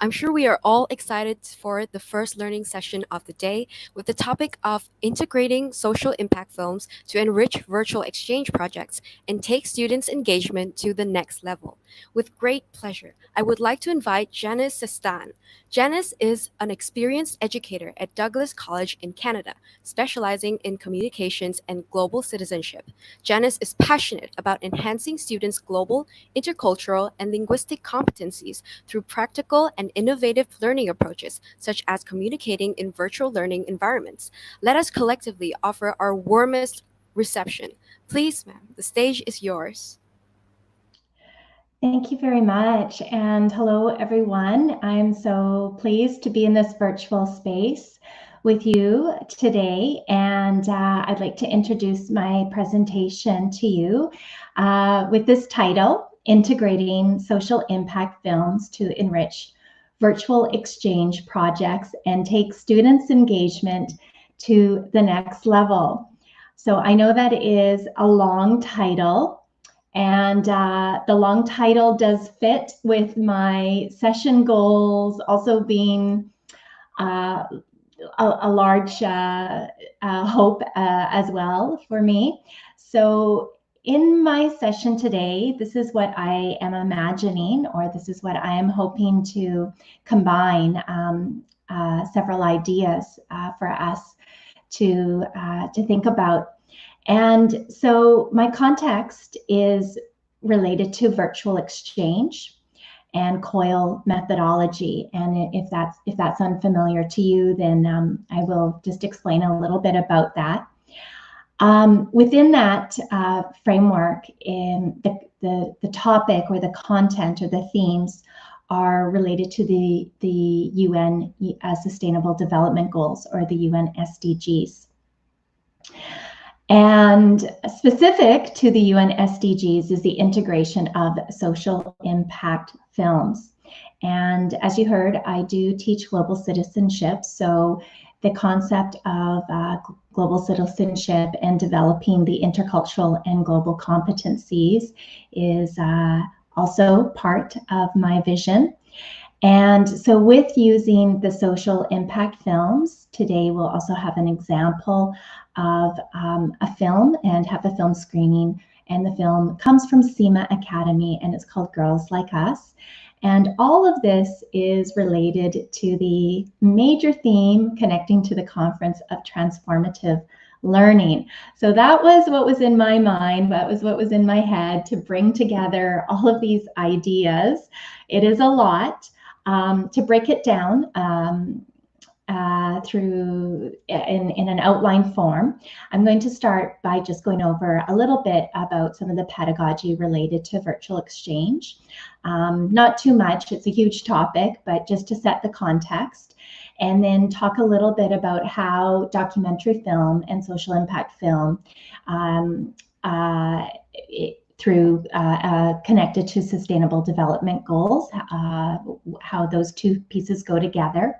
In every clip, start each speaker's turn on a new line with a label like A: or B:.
A: I'm sure we are all excited for the first learning session of the day with the topic of integrating social impact films to enrich virtual exchange projects and take students' engagement to the next level. With great pleasure, I would like to invite Janice Sestan. Janice is an experienced educator at Douglas College in Canada, specializing in communications and global citizenship. Janice is passionate about enhancing students' global, intercultural, and linguistic competencies through practical and innovative learning approaches, such as communicating in virtual learning environments. Let us collectively offer our warmest reception. Please, ma'am, the stage is yours.
B: Thank you very much. And hello, everyone. I'm so pleased to be in this virtual space with you today. And I'd like to introduce my presentation to you with this title, Integrating Social Impact Films to Enrich Virtual Exchange Projects and Take Students' Engagement to the Next Level. So I know that is a long title. And the long title does fit with my session goals, also being a large hope as well for me. So in my session today, this is what I am imagining, or this is what I am hoping to combine several ideas for us to think about. And so my context is related to virtual exchange and COIL methodology. And if that's unfamiliar to you, then I will just explain a little bit about that. Within that framework, in the topic or the content or the themes are related to the UN Sustainable Development Goals, or the UN SDGs. And specific to the UN SDGs is the integration of social impact films. And as you heard, I do teach global citizenship. So the concept of global citizenship and developing the intercultural and global competencies is also part of my vision. And so with using the social impact films, today we'll also have an example of a film and have a film screening. And the film comes from SEMA Academy, and it's called Girls Like Us. And all of this is related to the major theme connecting to the conference of transformative learning. So that was what was in my mind, that was what was in my head, to bring together all of these ideas. It is a lot. To break it down through in an outline form, I'm going to start by just going over a little bit about some of the pedagogy related to virtual exchange. Not too much, it's a huge topic, but just to set the context, and then talk a little bit about how documentary film and social impact film connected to Sustainable Development Goals, how those two pieces go together.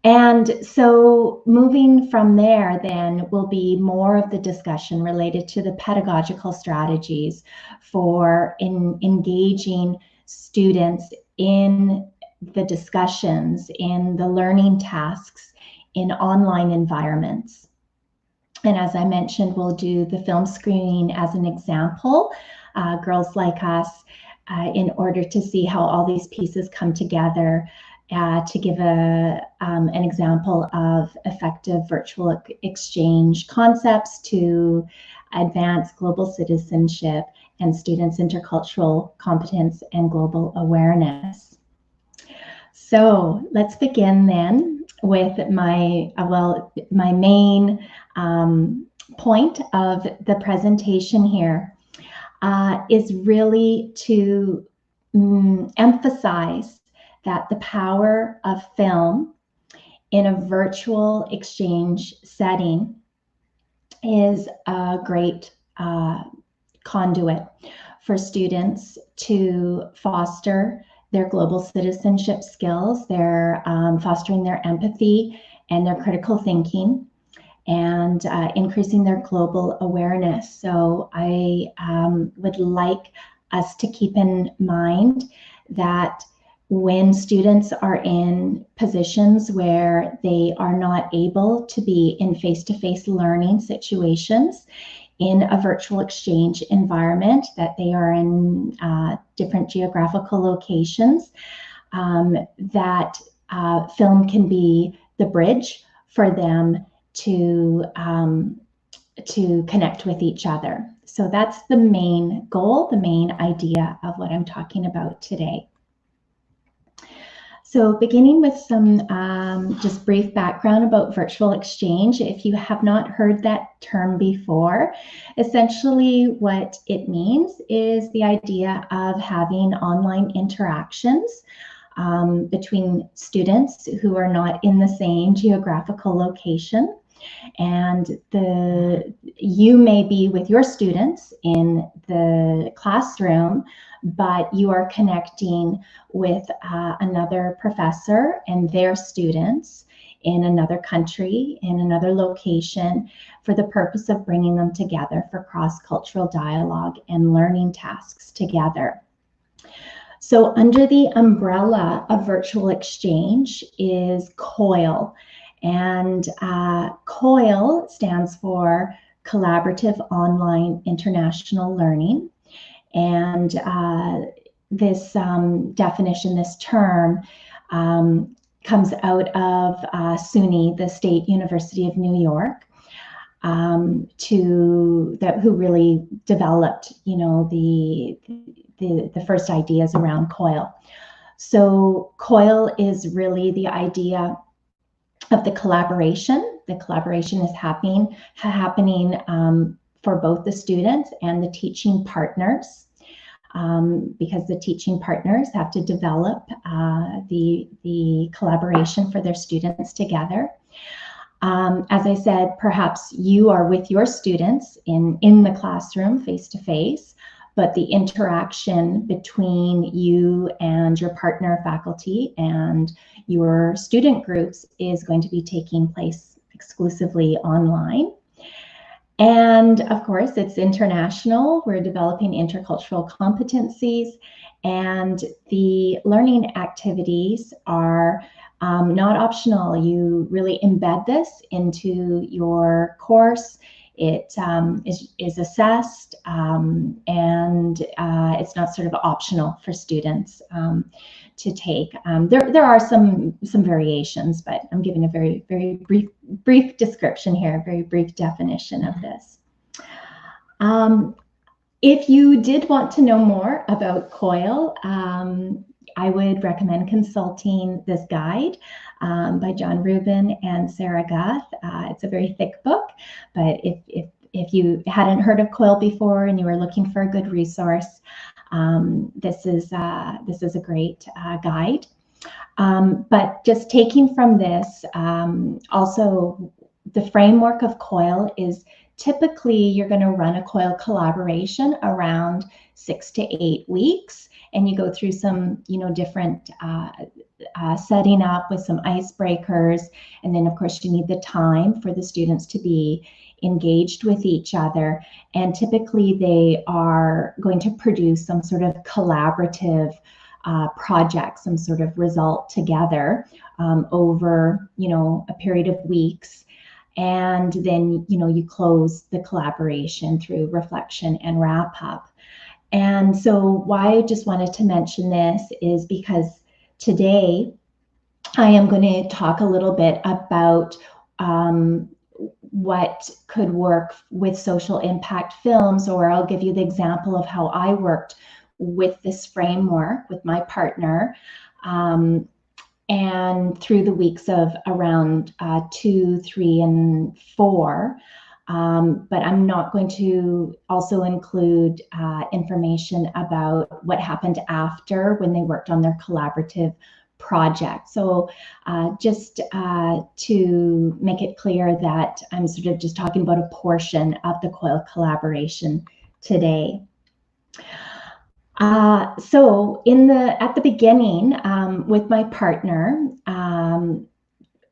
B: And so moving from there then will be more of the discussion related to the pedagogical strategies for engaging students in the discussions, in the learning tasks, in online environments. And as I mentioned, we'll do the film screening as an example, Girls Like Us, in order to see how all these pieces come together to give an example of effective virtual exchange concepts to advance global citizenship and students' intercultural competence and global awareness. So let's begin then with my main point of the presentation here is really to emphasize that the power of film in a virtual exchange setting is a great conduit for students to foster their global citizenship skills. They're fostering their empathy and their critical thinking, and increasing their global awareness. So I would like us to keep in mind that when students are in positions where they are not able to be in face-to-face learning situations in a virtual exchange environment, that they are in different geographical locations, that film can be the bridge for them to connect with each other. So that's the main goal, the main idea of what I'm talking about today. So beginning with some just brief background about virtual exchange. If you have not heard that term before, essentially what it means is the idea of having online interactions between students who are not in the same geographical location. And you may be with your students in the classroom, but you are connecting with another professor and their students in another country, in another location, for the purpose of bringing them together for cross-cultural dialogue and learning tasks together. So under the umbrella of virtual exchange is COIL. And COIL stands for Collaborative Online International Learning. And this definition, this term, comes out of SUNY, the State University of New York, who really developed, the first ideas around COIL. So COIL is really the idea of the collaboration. The collaboration is happening for both the students and the teaching partners, because the teaching partners have to develop the collaboration for their students together. As I said, perhaps you are with your students in the classroom face-to-face, but the interaction between you and your partner faculty and your student groups is going to be taking place exclusively online. And of course, it's international. We're developing intercultural competencies, and the learning activities are not optional. You really embed this into your course. It is assessed, and it's not sort of optional for students to take. There are some variations, but I'm giving a very brief description here, a very brief definition of this. If you did want to know more about COIL, I would recommend consulting this guide by John Rubin and Sarah Guth. It's a very thick book, but if you hadn't heard of COIL before and you were looking for a good resource, this is a great guide. But just taking from this, also the framework of COIL is typically you're going to run a COIL collaboration around 6 to 8 weeks, and you go through some different setting up with some icebreakers, and then of course you need the time for the students to be engaged with each other, and typically they are going to produce some sort of collaborative project, some sort of result together over a period of weeks. And then you close the collaboration through reflection and wrap up. And so why I just wanted to mention this is because today I am going to talk a little bit about what could work with social impact films, or I'll give you the example of how I worked with this framework with my partner, and through the weeks of around 2, 3, and 4. But I'm not going to also include information about what happened after when they worked on their collaborative project. So just to make it clear that I'm sort of just talking about a portion of the COIL collaboration today. So at the beginning, with my partner,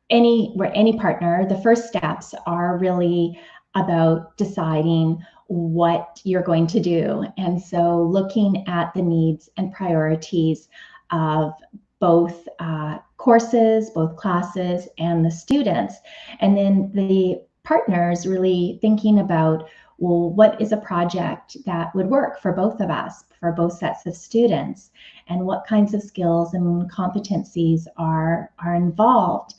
B: any partner, the first steps are really about deciding what you're going to do. And so looking at the needs and priorities of both courses, both classes, and the students. And then the partners really thinking about, well, what is a project that would work for both of us, for both sets of students, and what kinds of skills and competencies are involved.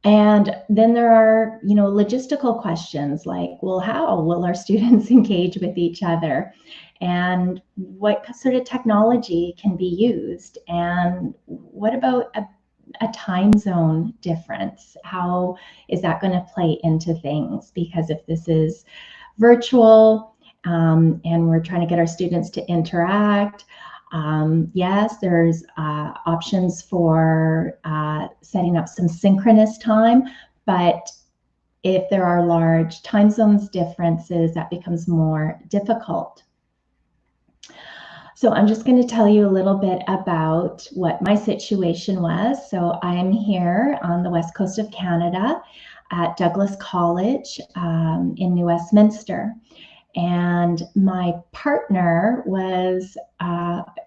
B: And then there are, logistical questions like, well, how will our students engage with each other? And what sort of technology can be used? And what about a time zone difference? How is that going to play into things? Because if this is virtual and we're trying to get our students to interact, yes, there's options for setting up some synchronous time, but if there are large time zones differences, that becomes more difficult. So I'm just going to tell you a little bit about what my situation was. So I'm here on the west coast of Canada at Douglas College in New Westminster. And my partner was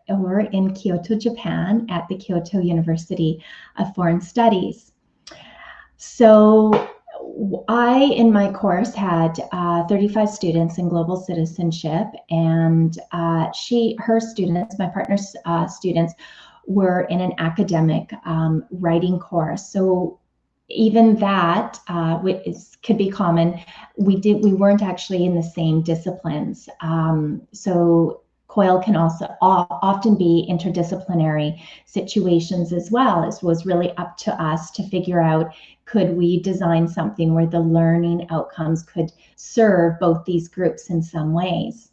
B: over in Kyoto, Japan at the Kyoto University of Foreign Studies. So I, in my course, had 35 students in global citizenship, and her students, my partner's students, were in an academic writing course. So even that could be common. We weren't actually in the same disciplines. So COIL can also often be interdisciplinary situations as well. It was really up to us to figure out, could we design something where the learning outcomes could serve both these groups in some ways.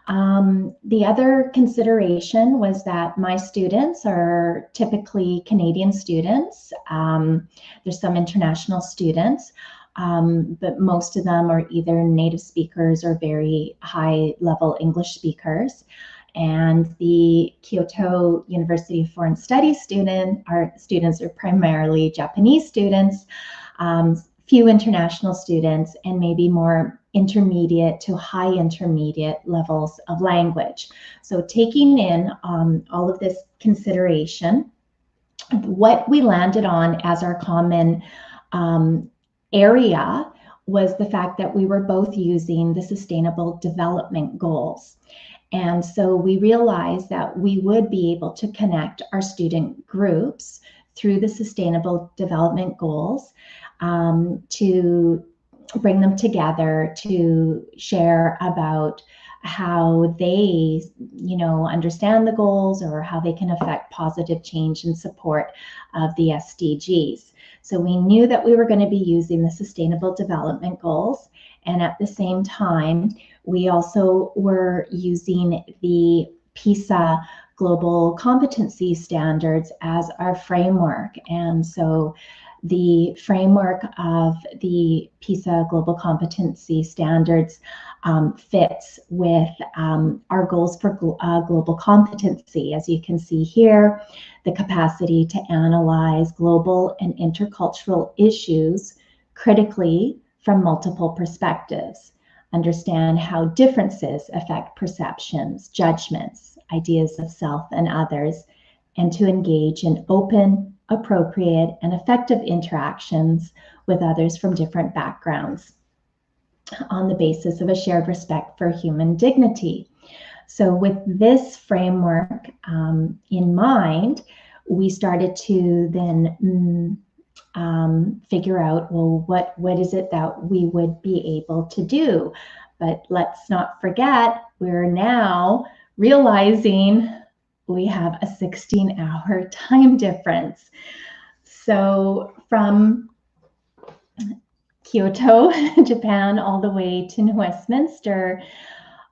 B: The other consideration was that my students are typically Canadian students. There's some international students, but most of them are either native speakers or very high-level English speakers. And the Kyoto University of Foreign Studies students are primarily Japanese students, few international students, and maybe more intermediate to high intermediate levels of language. So taking in all of this consideration, what we landed on as our common area was the fact that we were both using the Sustainable Development Goals. And so we realized that we would be able to connect our student groups through the Sustainable Development Goals to bring them together to share about how they, understand the goals or how they can affect positive change and support of the SDGs. So we knew that we were going to be using the Sustainable Development Goals, and at the same time, we also were using the PISA Global Competency Standards as our framework. And so the framework of the PISA Global Competency Standards fits with our goals for global competency. As you can see here, the capacity to analyze global and intercultural issues critically from multiple perspectives, understand how differences affect perceptions, judgments, ideas of self and others, and to engage in open, appropriate, and effective interactions with others from different backgrounds on the basis of a shared respect for human dignity. So with this framework in mind, we started to then figure out, well, what is it that we would be able to do? But let's not forget, we're now realizing we have a 16-hour time difference. So from Kyoto, Japan, all the way to New Westminster,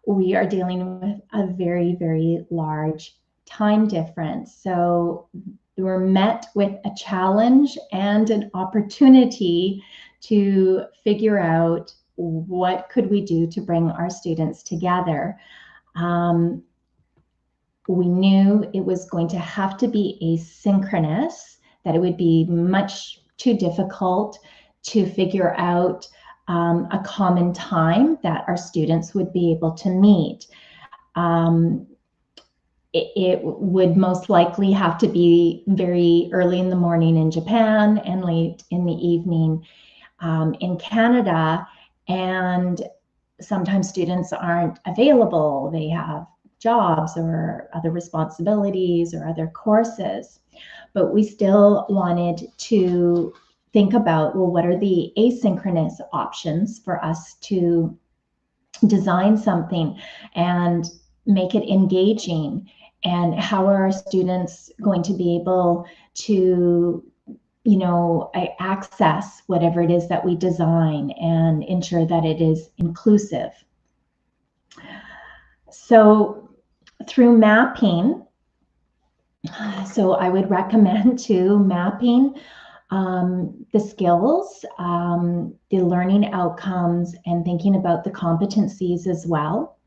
B: we are dealing with a very, very large time difference. So we're met with a challenge and an opportunity to figure out what could we do to bring our students together. We knew it was going to have to be asynchronous, that it would be much too difficult to figure out a common time that our students would be able to meet. it would most likely have to be very early in the morning in Japan and late in the evening in Canada. And sometimes students aren't available. They have jobs or other responsibilities or other courses. But we still wanted to think about, well, what are the asynchronous options for us to design something and make it engaging? And how are our students going to be able to, access whatever it is that we design and ensure that it is inclusive? So through mapping, so I would recommend to mapping the skills, the learning outcomes, and thinking about the competencies as well.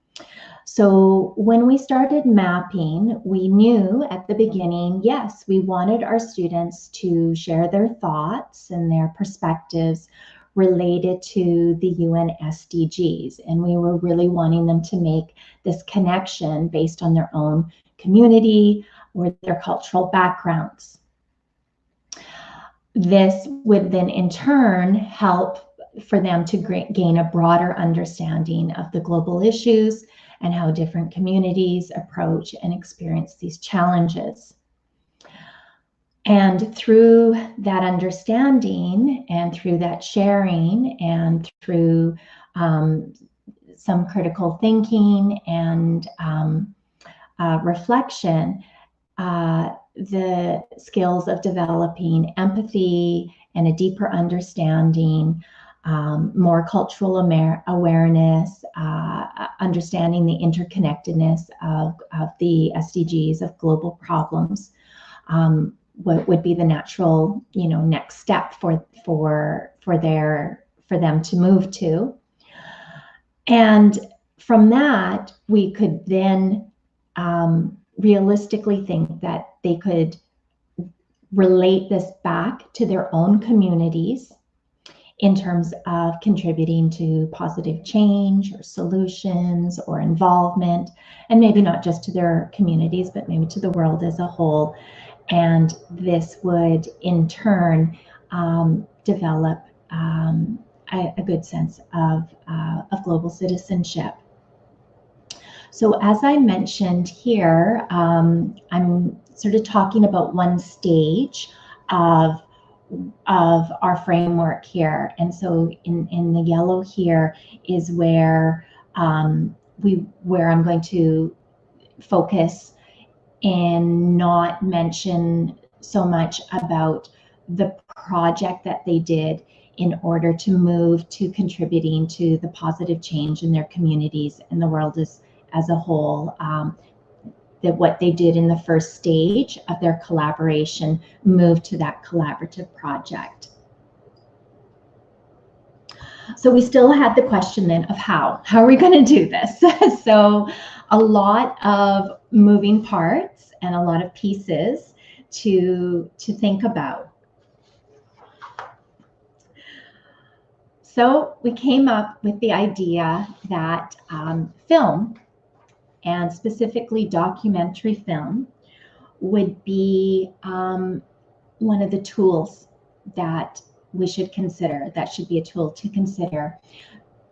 B: So when we started mapping, we knew at the beginning, yes, we wanted our students to share their thoughts and their perspectives related to the UN SDGs. And we were really wanting them to make this connection based on their own community or their cultural backgrounds. This would then in turn help for them to gain a broader understanding of the global issues and how different communities approach and experience these challenges. And through that understanding and through that sharing and through some critical thinking and reflection, the skills of developing empathy and a deeper understanding, more cultural awareness, understanding the interconnectedness of the SDGs, of global problems, what would be the natural, next step for them to move to. And from that, we could then realistically think that they could relate this back to their own communities in terms of contributing to positive change or solutions or involvement, and maybe not just to their communities, but maybe to the world as a whole. And this would in turn develop a good sense of global citizenship. So as I mentioned here, I'm sort of talking about one stage of our framework here. And so in the yellow here is where I'm going to focus and not mention so much about the project that they did in order to move to contributing to the positive change in their communities and the world as a whole, that what they did in the first stage of their collaboration moved to that collaborative project. So we still had the question then of how are we going to do this? So a lot of moving parts and a lot of pieces to think about. So we came up with the idea that film, and specifically documentary film, would be one of the tools that we should consider, that should be a tool to consider.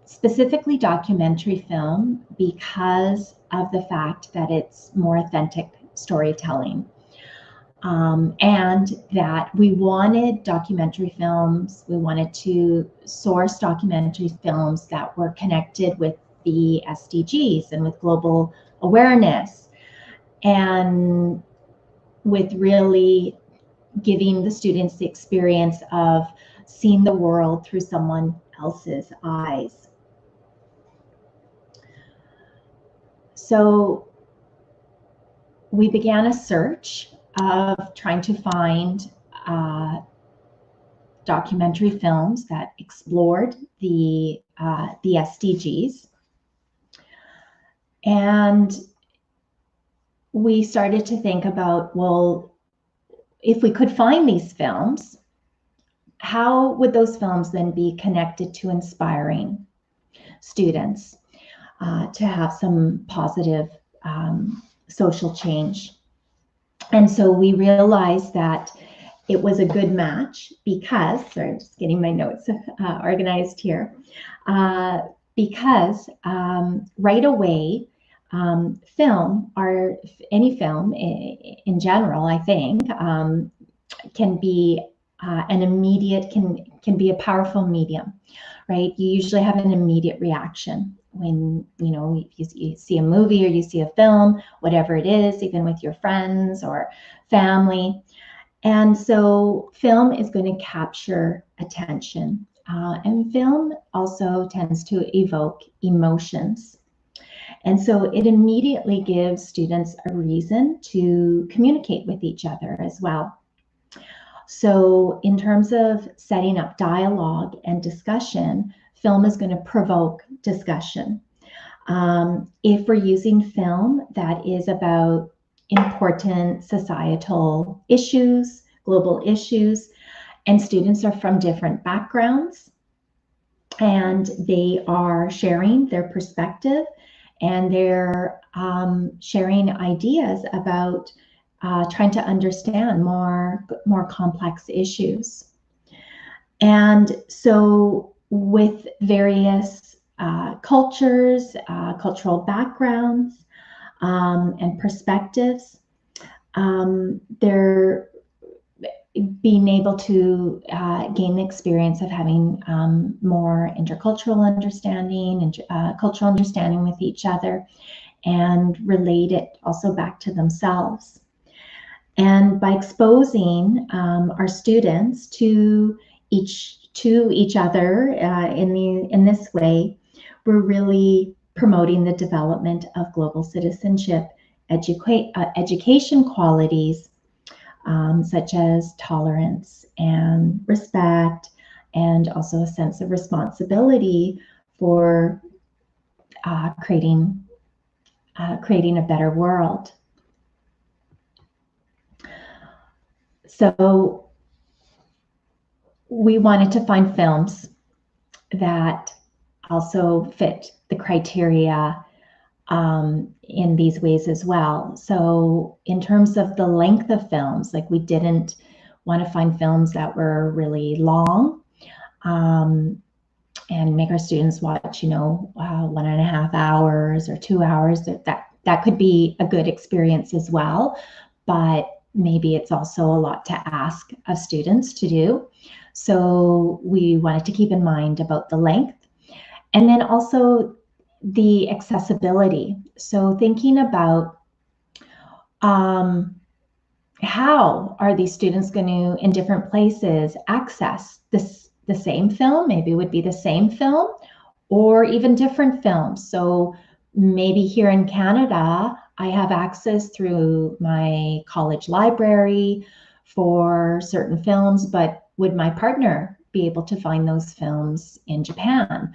B: Specifically documentary film because of the fact that it's more authentic storytelling. And that we wanted documentary films, we wanted to source documentary films that were connected with the SDGs and with global awareness, and with really giving the students the experience of seeing the world through someone else's eyes. So we began a search of trying to find documentary films that explored the SDGs. And we started to think about, well, if we could find these films, how would those films then be connected to inspiring students to have some positive social change. And so we realized that it was a good match because, sorry, I'm just getting my notes organized here, because right away, film, or any film in general, I think, can be an immediate, can be a powerful medium, right? You usually have an immediate reaction when you see a movie or you see a film, whatever it is, even with your friends or family. And so film is going to capture attention. And film also tends to evoke emotions. And so it immediately gives students a reason to communicate with each other as well. So in terms of setting up dialogue and discussion, film is going to provoke discussion. If we're using film that is about important societal issues, global issues, and students are from different backgrounds, and they are sharing their perspective, and they're sharing ideas about trying to understand more complex issues. And so with various cultures, cultural backgrounds, and perspectives, they're being able to gain the experience of having more intercultural understanding and cultural understanding with each other, and relate it also back to themselves. And by exposing our students to each other in this way, we're really promoting the development of global citizenship, education qualities, such as tolerance and respect, and also a sense of responsibility for creating a better world. So we wanted to find films that also fit the criteria in these ways as well. So in terms of the length of films, like, we didn't want to find films that were really long and make our students watch, 1.5 hours or 2 hours. That could be a good experience as well, but maybe it's also a lot to ask of students to do. So we wanted to keep in mind about the length, and then also the accessibility. So thinking about how are these students going to, in different places, access the same film? Maybe it would be the same film, or even different films. So maybe here in Canada, I have access through my college library for certain films, but would my partner be able to find those films in Japan?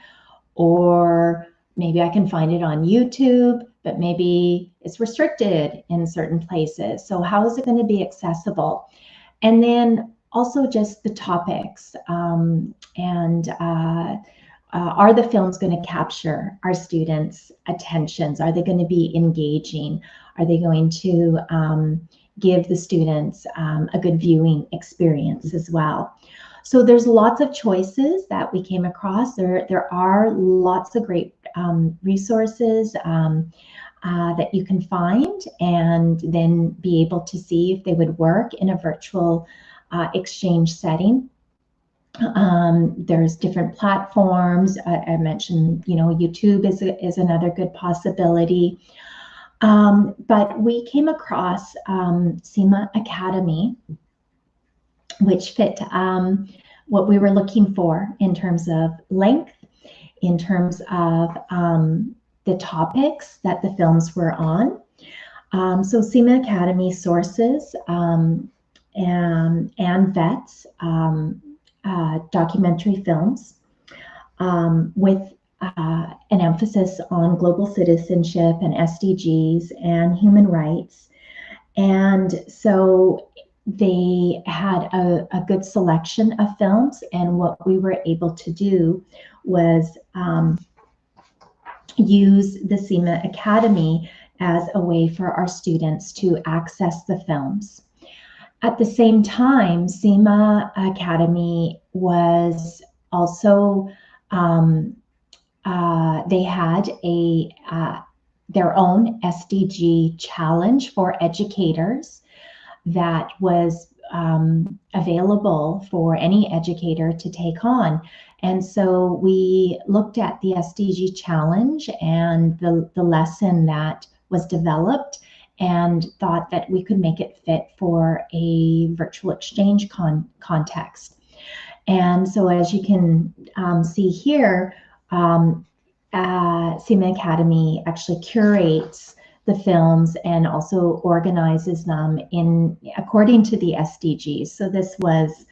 B: Or maybe I can find it on YouTube, but maybe it's restricted in certain places. So how is it going to be accessible? And then also just the topics, and are the films going to capture our students' attentions? Are they going to be engaging? Are they going to give the students a good viewing experience as well? So there's lots of choices that we came across. There are lots of great resources that you can find, and then be able to see if they would work in a virtual exchange setting. There's different platforms. I mentioned, YouTube is another good possibility. But we came across CIMA Academy, which fit what we were looking for in terms of length, in terms of the topics that the films were on. So CIMA Academy sources and vets documentary films with an emphasis on global citizenship and SDGs and human rights. And so they had a good selection of films, and what we were able to do was use the CIMA Academy as a way for our students to access the films. At the same time, SEMA Academy was also, they had their own SDG challenge for educators that was available for any educator to take on. And so we looked at the SDG challenge and the lesson that was developed and thought that we could make it fit for a virtual exchange context. And so as you can see here, SEMA Academy actually curates the films and also organizes them in according to the SDGs. So this was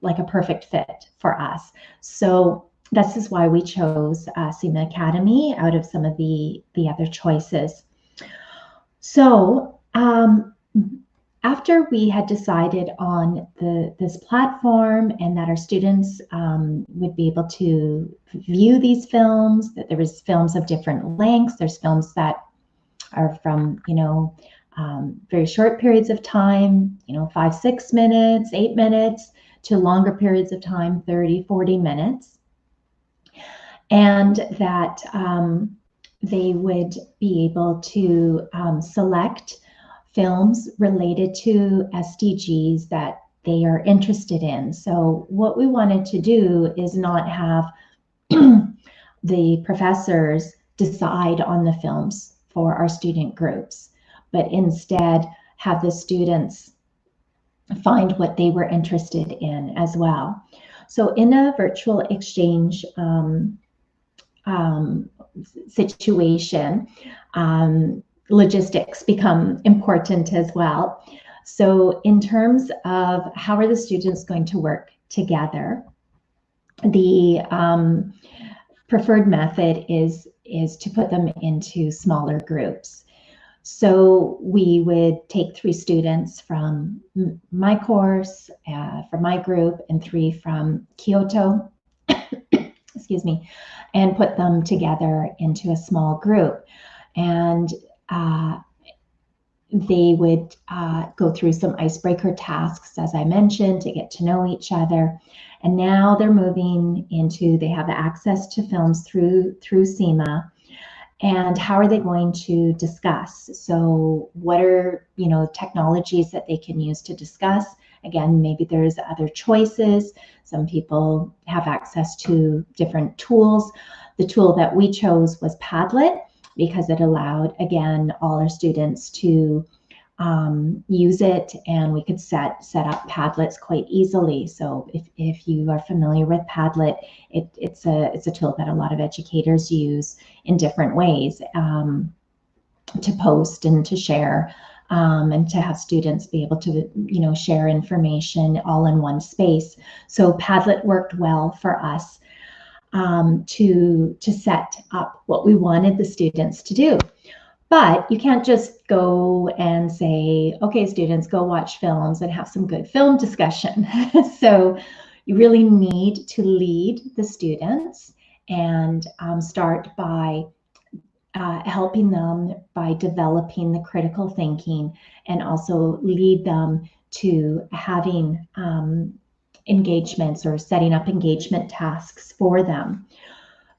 B: like a perfect fit for us. So this is why we chose SEMA Academy out of some of the other choices. So after we had decided on this platform and that our students would be able to view these films, that there was films of different lengths, there's films that are from, very short periods of time, 5, 6 minutes, 8 minutes, to longer periods of time, 30, 40 minutes. And that they would be able to select films related to SDGs that they are interested in. So what we wanted to do is not have the professors decide on the films for our student groups, but instead have the students find what they were interested in as well. So in a virtual exchange situation, logistics become important as well. So in terms of how are the students going to work together, the preferred method is to put them into smaller groups. So we would take 3 students from my course, from my group, and 3 from Kyoto, excuse me, and put them together into a small group. And they would go through some icebreaker tasks, as I mentioned, to get to know each other. And now they're moving into, they have access to films through SEMA. And how are they going to discuss? So what are, technologies that they can use to discuss? Again, maybe there's other choices. Some people have access to different tools. The tool that we chose was Padlet, because it allowed, again, all our students to use it, and we could set up Padlets quite easily. So if you are familiar with Padlet, it's a tool that a lot of educators use in different ways to post and to share, and to have students be able to share information all in one space. So Padlet worked well for us to set up what we wanted the students to do. But you can't just go and say, okay, students, go watch films and have some good film discussion. So you really need to lead the students and start by helping them by developing the critical thinking, and also lead them to having engagements or setting up engagement tasks for them.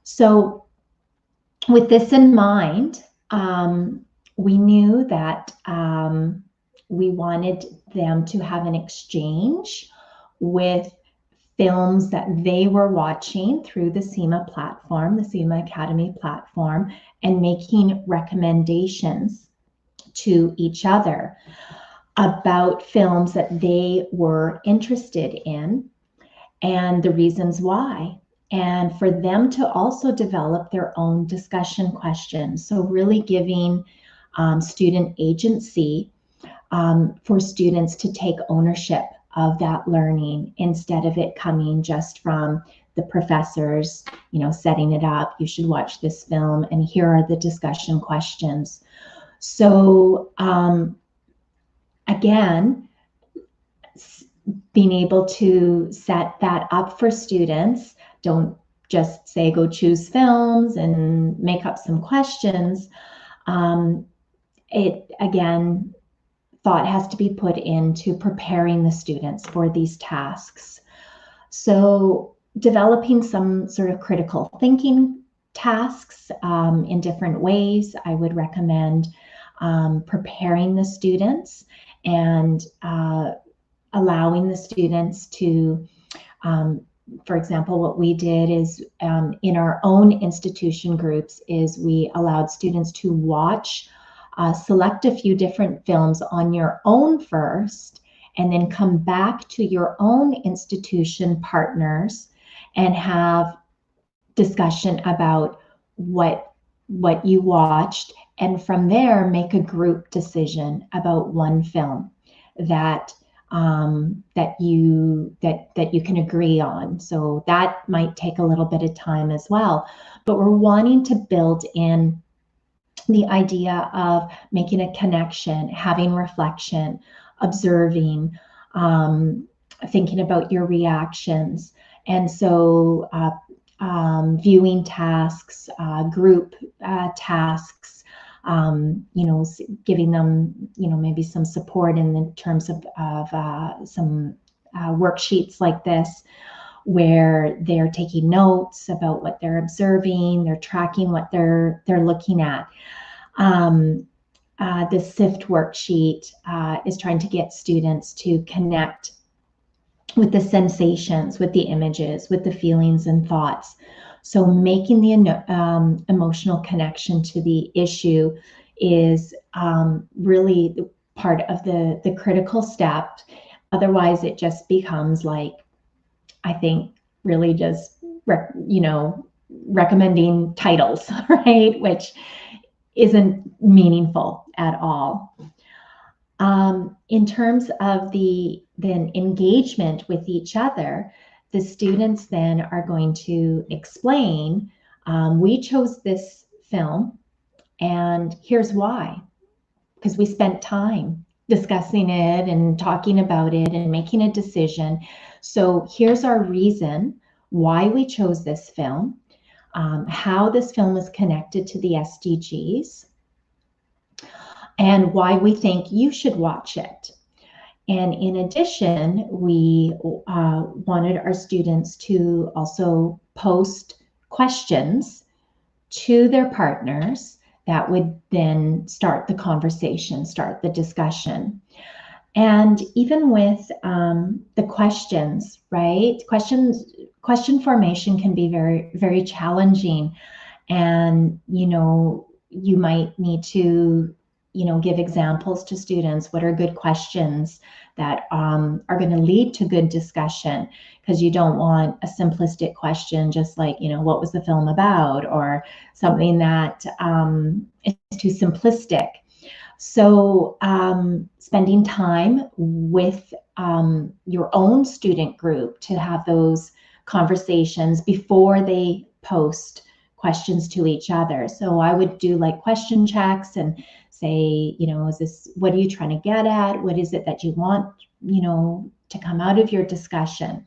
B: So with this in mind, we knew that we wanted them to have an exchange with films that they were watching through the SEMA platform, the SEMA Academy platform, and making recommendations to each other about films that they were interested in and the reasons why, and for them to also develop their own discussion questions. So really giving student agency for students to take ownership of that learning, instead of it coming just from the professors, setting it up, you should watch this film, and here are the discussion questions. So again, being able to set that up for students, don't just say go choose films and make up some questions, It again, thought has to be put into preparing the students for these tasks. So developing some sort of critical thinking tasks in different ways. I would recommend preparing the students and allowing the students to, for example, what we did is in our own institution groups is we allowed students to watch, select a few different films on your own first, and then come back to your own institution partners and have discussion about what you watched, and from there make a group decision about one film that that you can agree on. So that might take a little bit of time as well, but we're wanting to build in the idea of making a connection, having reflection, observing, thinking about your reactions. And so viewing tasks, group tasks, giving them, maybe some support in the terms of some worksheets like this, where they're taking notes about what they're observing, they're tracking what they're looking at. The SIFT worksheet is trying to get students to connect with the sensations, with the images, with the feelings and thoughts. So making the emotional connection to the issue is really part of the critical step. Otherwise, it just becomes like, I think, really just, recommending titles, right? Which isn't meaningful at all. In terms of the then engagement with each other, the students then are going to explain, we chose this film and here's why, because we spent time discussing it and talking about it and making a decision. So here's our reason why we chose this film, how this film is connected to the SDGs, and why we think you should watch it. And in addition, we wanted our students to also post questions to their partners that would then start the conversation, start the discussion. And even with the questions, right? Question formation can be very, very challenging. And, you might need to, give examples to students. What are good questions that are going to lead to good discussion? Because you don't want a simplistic question, just like, what was the film about? Or something that is too simplistic. So spending time with your own student group to have those conversations before they post questions to each other. So I would do like question checks and say, is this, what are you trying to get at? What is it that you want, to come out of your discussion?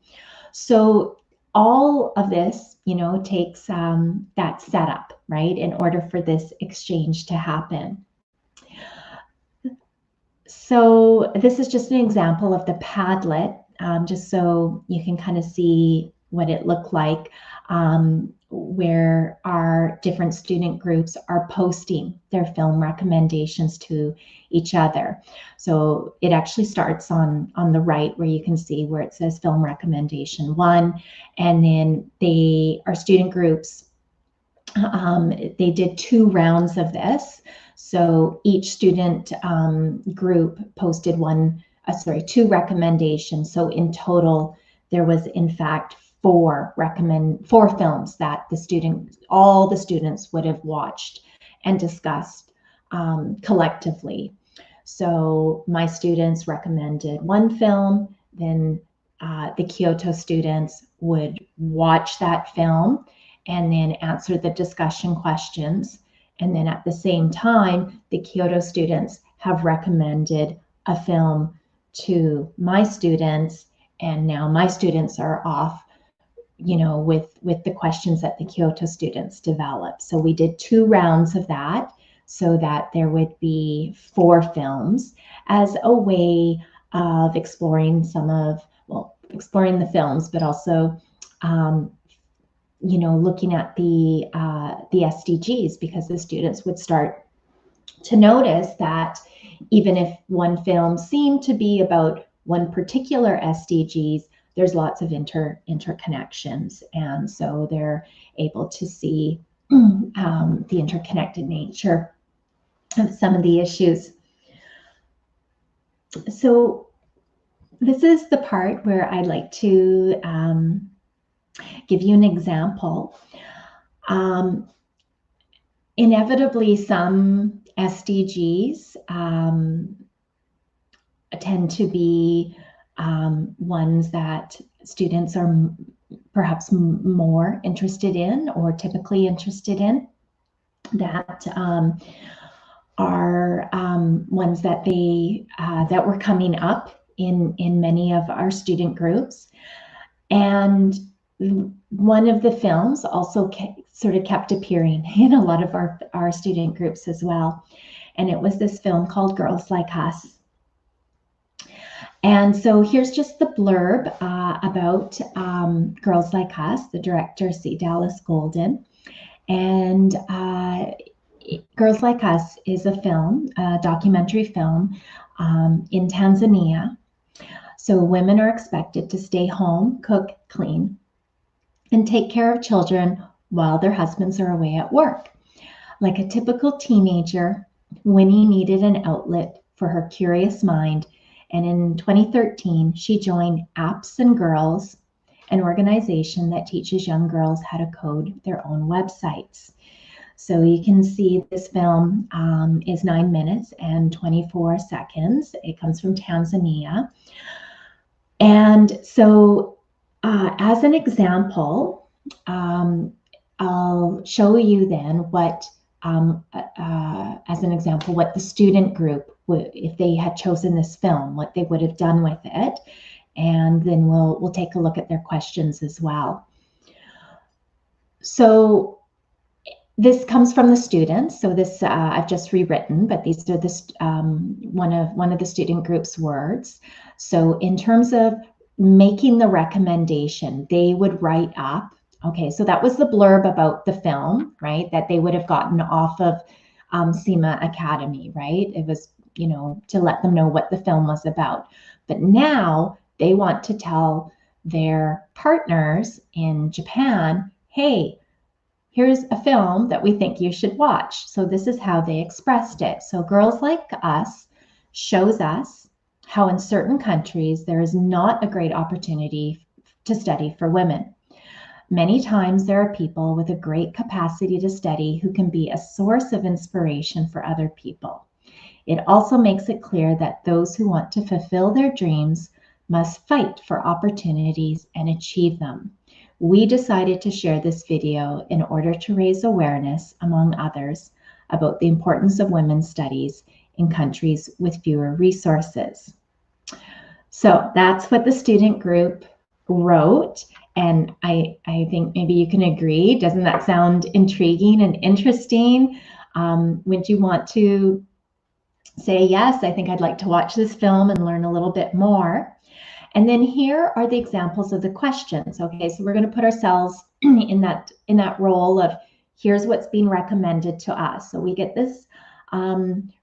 B: So all of this, takes that setup, right, in order for this exchange to happen. So this is just an example of the Padlet, just so you can kind of see what it looked like, where our different student groups are posting their film recommendations to each other. So it actually starts on the right, where you can see where it says film recommendation 1, and then our student groups, they did 2 rounds of this. So each student group posted 2 recommendations. So in total, there was in fact 4 films that all the students would have watched and discussed collectively. So my students recommended 1 film, then the Kyoto students would watch that film and then answer the discussion questions. And then at the same time, the Kyoto students have recommended a film to my students, and now my students are off, with the questions that the Kyoto students developed. So we did 2 rounds of that. so that there would be 4 films as a way of exploring exploring the films, but also looking at the SDGs, because the students would start to notice that even if one film seemed to be about one particular SDGs, there's lots of interconnections, and so they're able to see the interconnected nature of some of the issues. So this is the part where I'd like to give you an example. Inevitably, some SDGs tend to be ones that students are perhaps more interested in, or typically interested in, that are ones that that were coming up in many of our student groups. And one of the films also sort of kept appearing in a lot of our student groups as well. And it was this film called Girls Like Us. And so here's just the blurb about Girls Like Us, the director, C. Dallas Golden. And Girls Like Us is a film, a documentary film in Tanzania. So women are expected to stay home, cook, clean, and take care of children while their husbands are away at work. Like a typical teenager, Winnie needed an outlet for her curious mind, and in 2013, she joined Apps and Girls, an organization that teaches young girls how to code their own websites. So you can see this film is 9 minutes and 24 seconds. It comes from Tanzania. And so as an example, I'll show you then what, as an example, what the student group would, if they had chosen this film, what they would have done with it. And then we'll take a look at their questions as well. So this comes from the students. So this I've just rewritten, but these are this one of the student group's words. So in terms of making the recommendation, they would write up. Okay, so that was the blurb about the film, right? That they would have gotten off of SEMA Academy, right? It was, to let them know what the film was about. But now they want to tell their partners in Japan, hey, here's a film that we think you should watch. So this is how they expressed it. So Girls Like Us shows us how in certain countries there is not a great opportunity to study for women. Many times there are people with a great capacity to study who can be a source of inspiration for other people. It also makes it clear that those who want to fulfill their dreams must fight for opportunities and achieve them. We decided to share this video in order to raise awareness, among others, about the importance of women's studies in countries with fewer resources. So that's what the student group wrote. And I think maybe you can agree. Doesn't that sound intriguing and interesting? Would you want to say, yes, I think I'd like to watch this film and learn a little bit more? And then here are the examples of the questions. Okay, so we're going to put ourselves in that role of here's what's being recommended to us. So we get this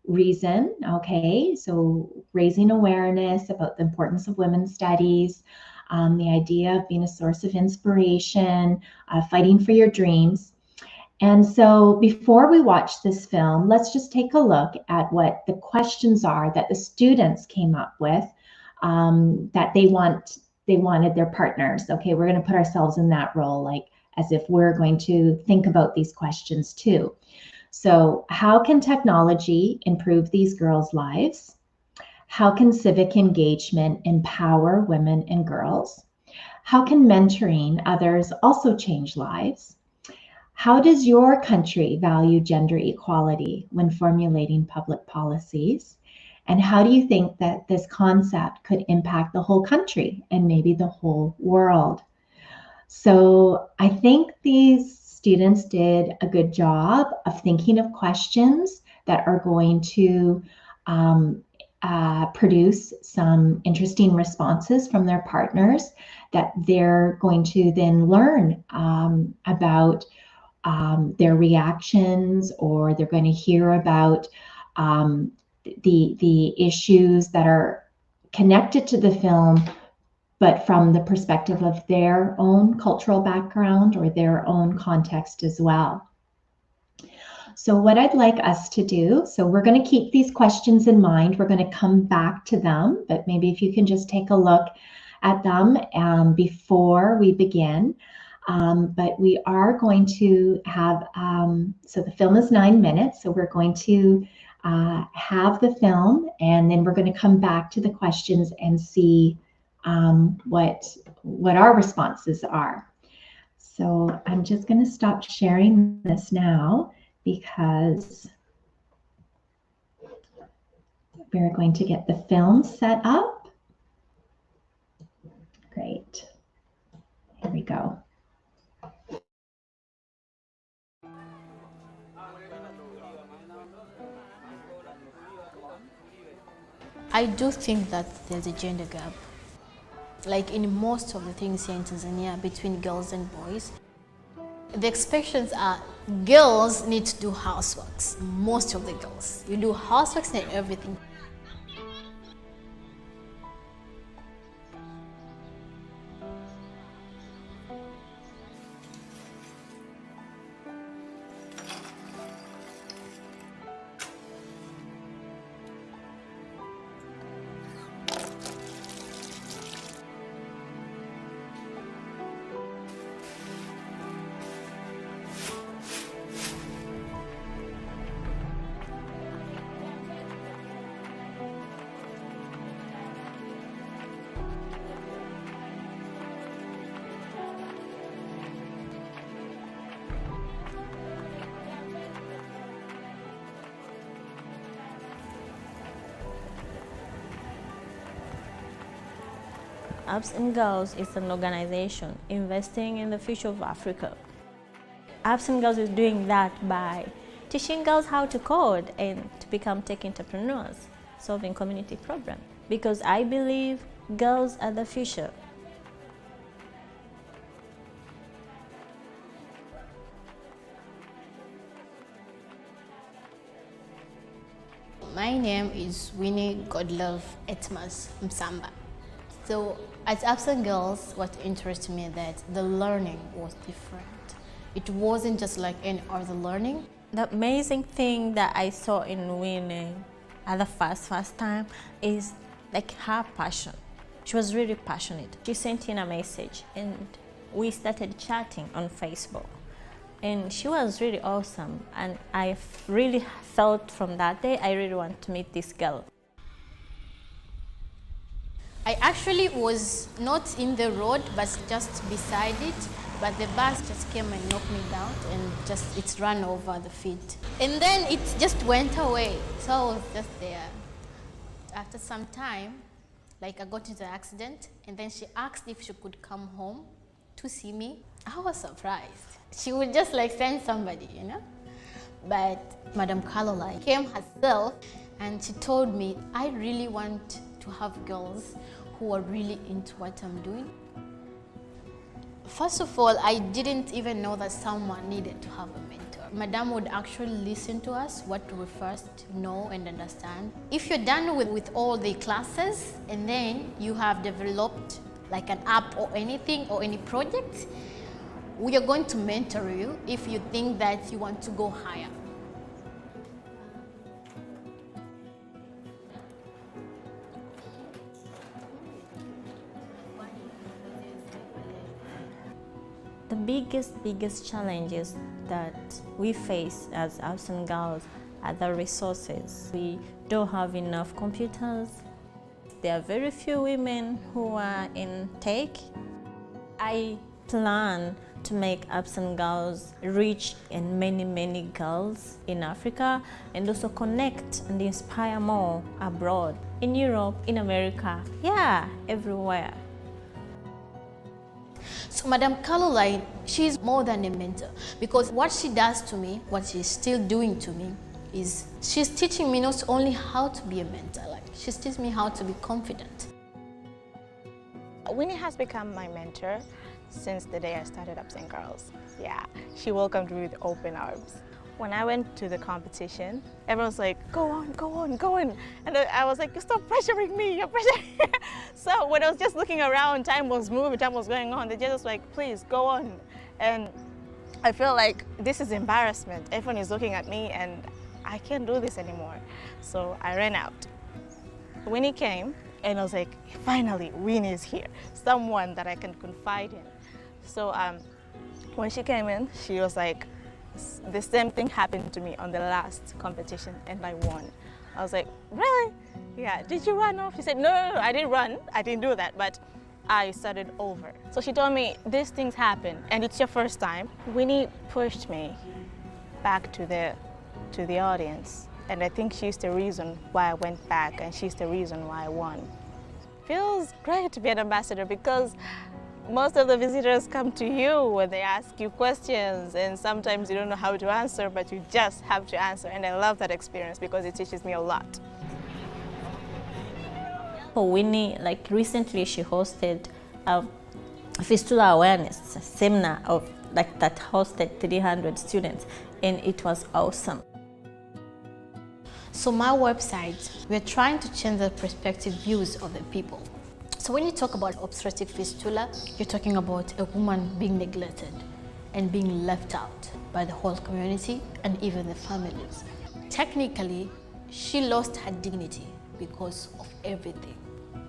B: reason, okay, so raising awareness about the importance of women's studies, the idea of being a source of inspiration, fighting for your dreams. And so before we watch this film, let's just take a look at what the questions are that the students came up with, that they wanted their partners. Okay, we're going to put ourselves in that role, like as if we're going to think about these questions too. So how can technology improve these girls' lives? How can civic engagement empower women and girls? How can mentoring others also change lives? How does your country value gender equality when formulating public policies? And how do you think that this concept could impact the whole country and maybe the whole world? So I think these students did a good job of thinking of questions that are going to produce some interesting responses from their partners that they're going to then learn about their reactions, or they're going to hear about the issues that are connected to the film, but from the perspective of their own cultural background or their own context as well. So what I'd like us to do, so we're going to keep these questions in mind. We're going to come back to them, but maybe if you can just take a look at them before we begin. But we are going to have, so the film is 9 minutes, so we're going to have the film, and then we're going to come back to the questions and see what our responses are. So I'm just going to stop sharing this now, because we're going to get the film set up. Great. Here we go.
C: I do think that there's a gender gap. Like in most of the things here in Tanzania between girls and boys, the expectations are girls need to do houseworks. Most of the girls, you do houseworks and everything.
D: Ups and Girls is an organization investing in the future of Africa. Ups and Girls is doing that by teaching girls how to code and to become tech entrepreneurs, solving community problems. Because I believe girls are the future.
C: My name is Winnie Godlove Etmas Msamba. So as Ups and Girls, what interested me that the learning was different. It wasn't just like any other learning.
D: The amazing thing that I saw in Winnie at the first time is like her passion. She was really passionate. She sent in a message and we started chatting on Facebook. And she was really awesome, and I really felt from that day I really want to meet this girl.
C: I actually was not in the road, but just beside it. But the bus just came and knocked me down, and it ran over the feet. And then it just went away. So I was just there. After some time, like I got into the accident, and then she asked if she could come home to see me. I was surprised. She would just like send somebody, you know? But Madam Caroline came herself, and she told me, I really want to have girls who are really into what I'm doing. First of all, I didn't even know that someone needed to have a mentor. Madam would actually listen to us, what we first know and understand. If you're done with all the classes and then you have developed like an app or anything or any project, we are going to mentor you if you think that you want to go higher.
D: The biggest challenges that we face as Ups and Girls are the resources. We don't have enough computers. There are very few women who are in tech. I plan to make Ups and Girls reach in many girls in Africa, and also connect and inspire more abroad, in Europe, in America, yeah, everywhere.
C: So Madam Caroline, she's more than a mentor, because what she does to me, what she's still doing to me, is she's teaching me not only how to be a mentor, like she's teaching me how to be confident.
E: Winnie has become my mentor since the day I started Absent Girls. Yeah, she welcomed me with open arms. When I went to the competition, everyone was like, go on, go on, go on. And I was like, you stop pressuring me, you're pressuring me. So when I was just looking around, time was moving, time was going on, the judge was like, please, go on. And I feel like this is embarrassment. Everyone is looking at me and I can't do this anymore. So I ran out. Winnie came and I was like, finally, Winnie is here. Someone that I can confide in. So when she came in, she was like, the same thing happened to me on the last competition and I won. I was like, really? Yeah, did you run off? She said, no, no, no, I didn't run. I didn't do that, but I started over. So she told me, these things happen and it's your first time. Winnie pushed me back to the audience. And I think she's the reason why I went back and she's the reason why I won. Feels great to be an ambassador because most of the visitors come to you when they ask you questions and sometimes you don't know how to answer, but you just have to answer. And I love that experience because it teaches me a lot.
D: For Winnie, like recently she hosted a fistula awareness seminar of like that hosted 300 students and it was awesome.
C: So my website, we're trying to change the perspective views of the people. So when you talk about obstetric fistula, you're talking about a woman being neglected and being left out by the whole community and even the families. Technically, she lost her dignity because of everything.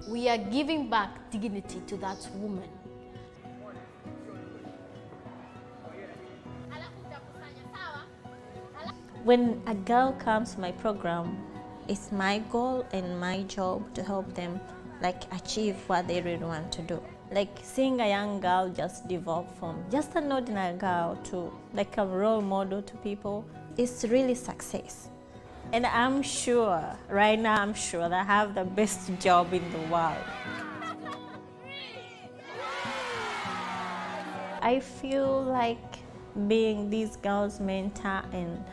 C: We are giving back dignity to that woman.
D: When a girl comes to my program, it's my goal and my job to help them like achieve what they really want to do. Like seeing a young girl just develop from just an ordinary girl to like a role model to people, it's really success. And I'm sure, right now I'm sure that I have the best job in the world. I feel like being these girls' mentor and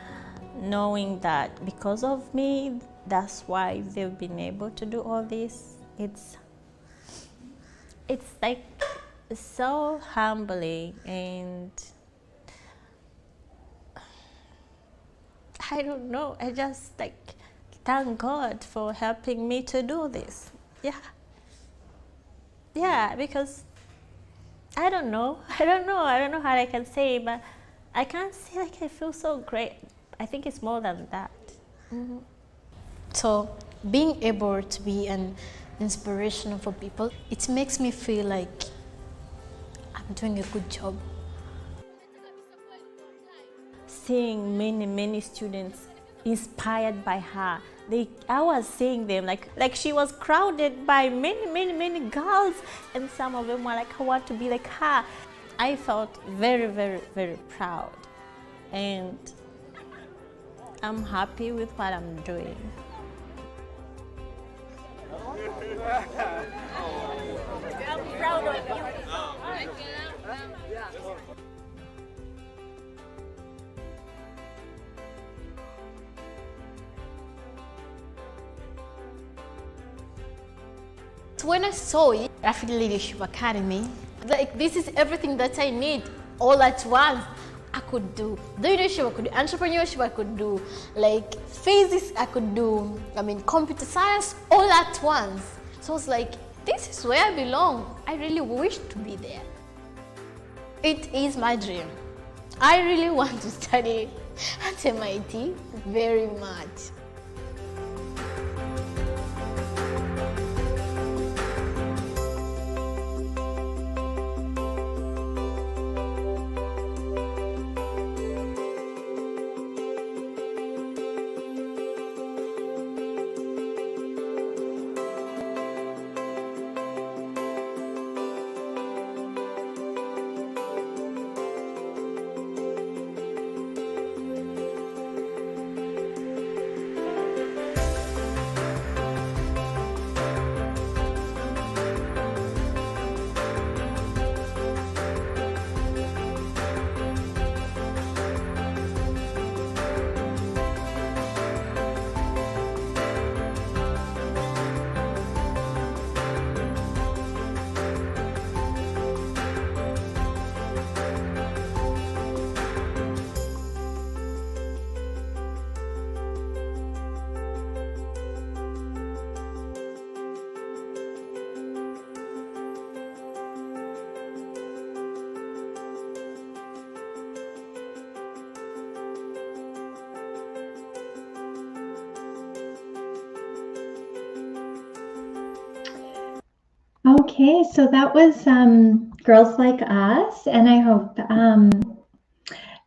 D: knowing that because of me, that's why they've been able to do all this. It's like so humbling and I don't know, I just like thank God for helping me to do this. Yeah, because I don't know how I can say, but I can't say like I feel so great. I think it's more than that.
C: Mm-hmm. So being able to be an inspiration for people, it makes me feel like I'm doing a good job.
D: Seeing many students inspired by her. I was seeing them like she was crowded by many girls and some of them were like, I want to be like her. I felt very proud and I'm happy with what I'm doing.
F: I'm proud of you.
C: So when I saw it, Rapid Leadership Academy, like this is everything that I need all at once. I could do leadership, I could do entrepreneurship, I could do like physics, I could do, computer science all at once. So I was like, this is where I belong. I really wish to be there. It is my dream. I really want to study at MIT very much.
B: Okay, so that was Girls Like Us, and I hope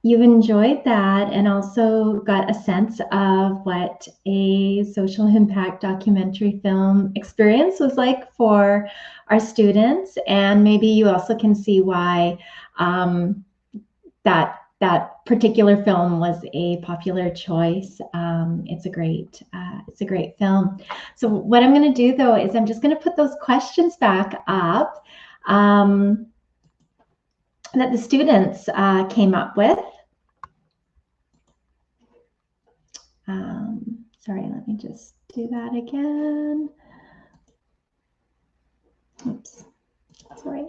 B: you enjoyed that and also got a sense of what a social impact documentary film experience was like for our students. And maybe you also can see why that particular film was a popular choice. It's a great film. So what I'm going to do though is I'm just going to put those questions back up that the students came up with. Sorry, let me just do that again. Oops, sorry.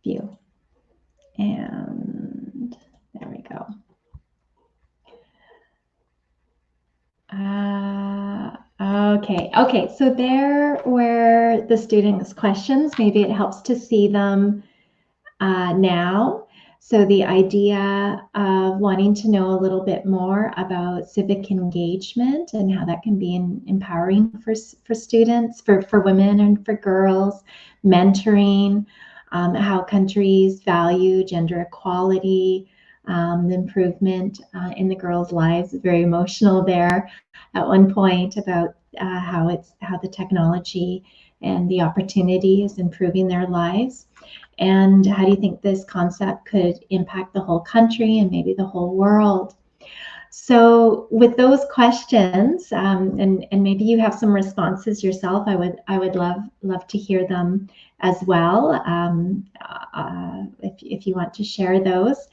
B: View. And there we go. Okay, so there were the students' questions. Maybe it helps to see them now. So the idea of wanting to know a little bit more about civic engagement and how that can be empowering for students, for women and for girls, mentoring, how countries value gender equality, the improvement in the girls' lives. Very emotional there at one point about how the technology and the opportunity is improving their lives. And how do you think this concept could impact the whole country and maybe the whole world? So with those questions, and maybe you have some responses yourself, I would love to hear them as well, if you want to share those.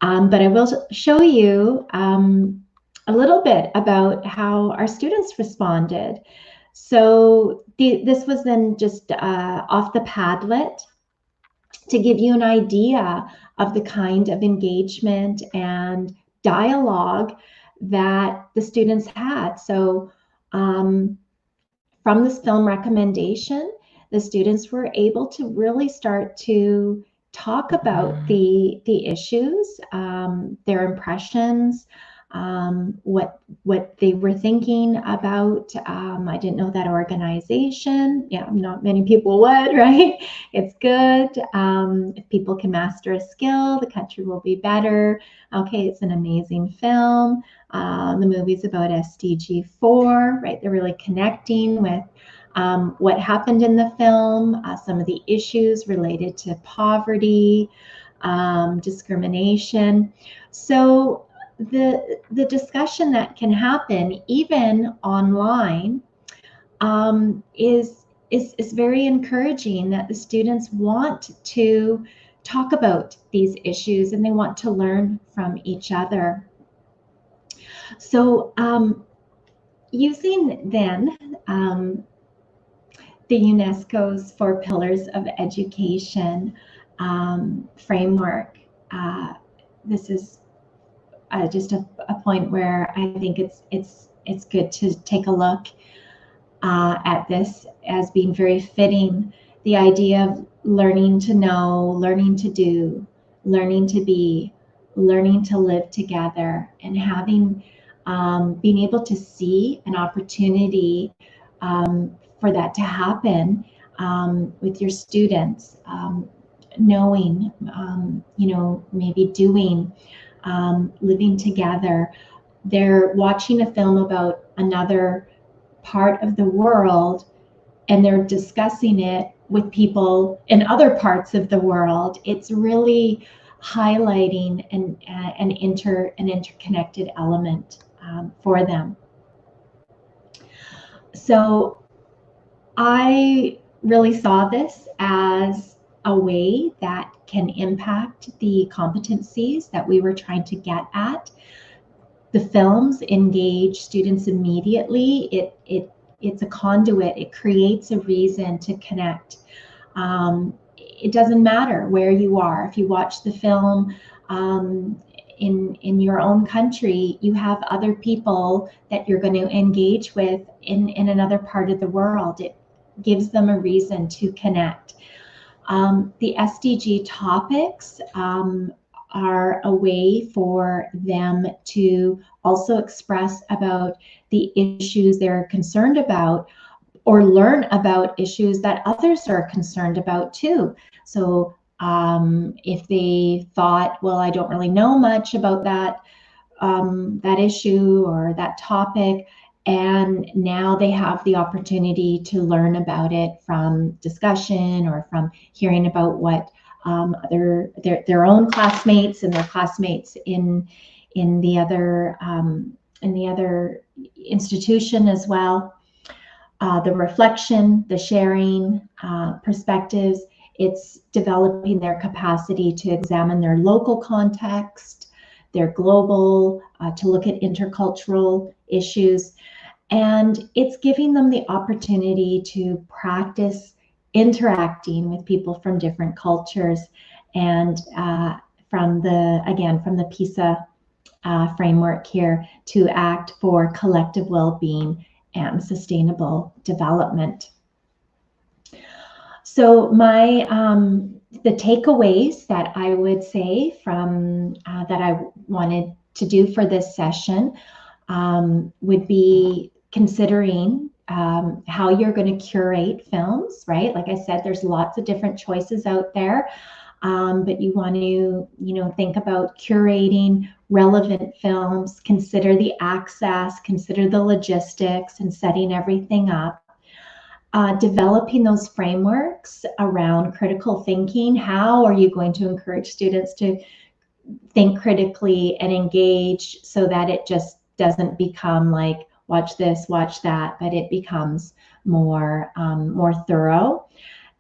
B: But I will show you a little bit about how our students responded. So this was then just off the Padlet, to give you an idea of the kind of engagement and dialogue that the students had. So from this film recommendation, the students were able to really start to talk about the issues, their impressions, what they were thinking about. I didn't know that organization. Yeah, not many people would, right? It's good. If people can master a skill, the country will be better. Okay, it's an amazing film. The movie's about SDG 4, right? They're really connecting with what happened in the film, some of the issues related to poverty, discrimination. So the discussion that can happen even online is very encouraging, that the students want to talk about these issues and they want to learn from each other. So using then the UNESCO's 4 Pillars of Education framework, this is just a point where I think it's good to take a look at this as being very fitting. The idea of learning to know, learning to do, learning to be, learning to live together, and having being able to see an opportunity for that to happen with your students, knowing, maybe doing, living together. They're watching a film about another part of the world and they're discussing it with people in other parts of the world. It's really highlighting an interconnected element for them. So I really saw this as a way that can impact the competencies that we were trying to get at. The films engage students immediately. It's a conduit. It creates a reason to connect. It doesn't matter where you are. If you watch the film in your own country, you have other people that you're going to engage with in another part of the world. It gives them a reason to connect. The SDG topics are a way for them to also express about the issues they're concerned about, or learn about issues that others are concerned about too. So if they thought, well, I don't really know much about that issue or that topic, and now they have the opportunity to learn about it from discussion or from hearing about what their own classmates and their classmates in the other institution as well. The reflection, the sharing, perspectives. It's developing their capacity to examine their local context, their global, to look at intercultural issues. And it's giving them the opportunity to practice interacting with people from different cultures, and from the PISA framework here, to act for collective well-being and sustainable development. So the takeaways that I would say from that I wanted to do for this session would be considering how you're going to curate films, right? Like I said, there's lots of different choices out there, but you want to, think about curating relevant films, consider the access, consider the logistics, and setting everything up. Developing those frameworks around critical thinking. How are you going to encourage students to think critically and engage so that it just doesn't become like watch this, watch that, but it becomes more thorough?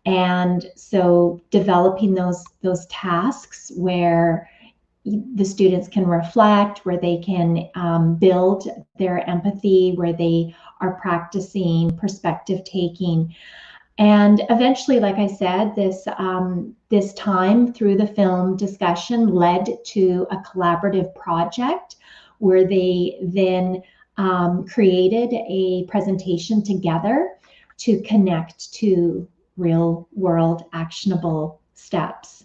B: And so developing those tasks where the students can reflect, where they can build their empathy, where they are practicing perspective taking. And eventually, like I said, this time through the film discussion led to a collaborative project where they then created a presentation together to connect to real world actionable steps.